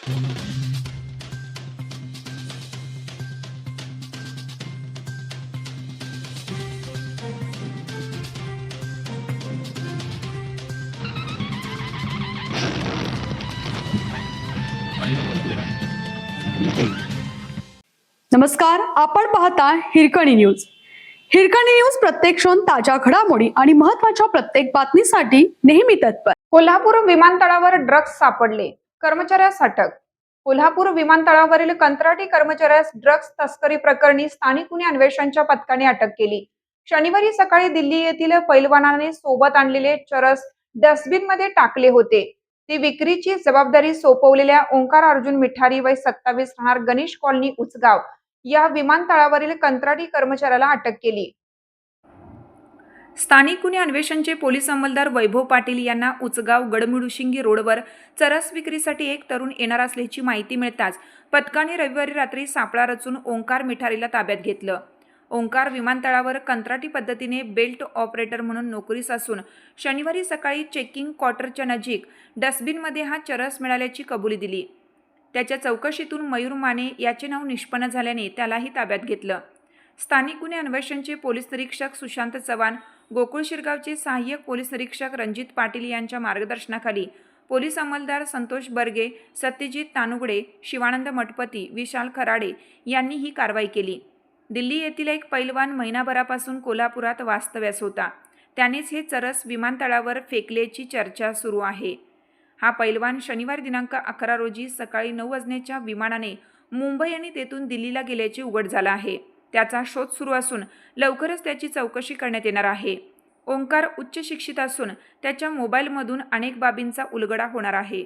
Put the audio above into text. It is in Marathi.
नमस्कार, आपण पाहता हिरकणी न्यूज. हिरकणी न्यूज प्रत्येक क्षण ताज्या घडामोडी आणि महत्त्वाच्या प्रत्येक बातमीसाठी नेहमी तत्पर. कोल्हापूर विमानतळावर ड्रग्ज सापडले, कर्मचाऱ्यास अटक. कोल्हापूर विमानतळावरील कंत्राटी कर्मचाऱ्यास ड्रग्ज तस्करी प्रकरणी स्थानिक गुन्हे अन्वेषणच्या पथकाने अटक केली. शनिवारी सकाळी दिल्ली येथील पैलवानाने सोबत आणलेले चरस डस्टबिनमध्ये टाकले होते. ती विक्रीची जबाबदारी सोपवलेल्या ओंकार अर्जुन मिठारी वय 27 राहणार गणेश कॉलनी उचगाव या विमानतळावरील कंत्राटी कर्मचाऱ्याला अटक केली. स्थानिक गुन्हे अन्वेषणचे पोलीस अंमलदार वैभव पाटील यांना उचगाव गडमुडशिंगी रोडवर चरस विक्रीसाठी एक तरुण येणार असल्याची माहिती मिळताच पथकाने रविवारी रात्री सापळा रचून ओंकार मिठारीला ताब्यात घेतलं. ओंकार विमानतळावर कंत्राटी पद्धतीने बेल्ट ऑपरेटर म्हणून नोकरीस असून शनिवारी सकाळी चेकिंग क्वार्टरच्या नजीक डस्टबिनमध्ये हा चरस मिळाल्याची कबुली दिली. त्याच्या चौकशीतून मयूर माने याचे नाव निष्पन्न झाल्याने त्यालाही ताब्यात घेतलं. स्थानिक गुन्हे अन्वेषणचे पोलीस निरीक्षक सुशांत चव्हाण, गोकुळ शिरगावचे सहाय्यक पोलीस निरीक्षक रणजित पाटील यांच्या मार्गदर्शनाखाली पोलीस अंमलदार संतोष बर्गे, सत्यजित तानुगडे, शिवानंद मठपती, विशाल खराडे यांनी ही कारवाई केली. दिल्ली येथील एक पैलवान महिनाभरापासून कोल्हापुरात वास्तव्यास होता. त्यानेच हे चरस विमानतळावर फेकल्याची चर्चा सुरू आहे. हा पैलवान शनिवारी दिनांक 11 रोजी सकाळी 9 वाजण्याच्या विमानाने मुंबई आणि तेथून दिल्लीला गेल्याचे उघड झालं आहे. त्याचा शोध सुरू असून लवकरच त्याची चौकशी करण्यात येणार आहे. ओंकार उच्च शिक्षित असून त्याच्या मोबाईलमधून अनेक बाबींचा उलगडा होणार आहे.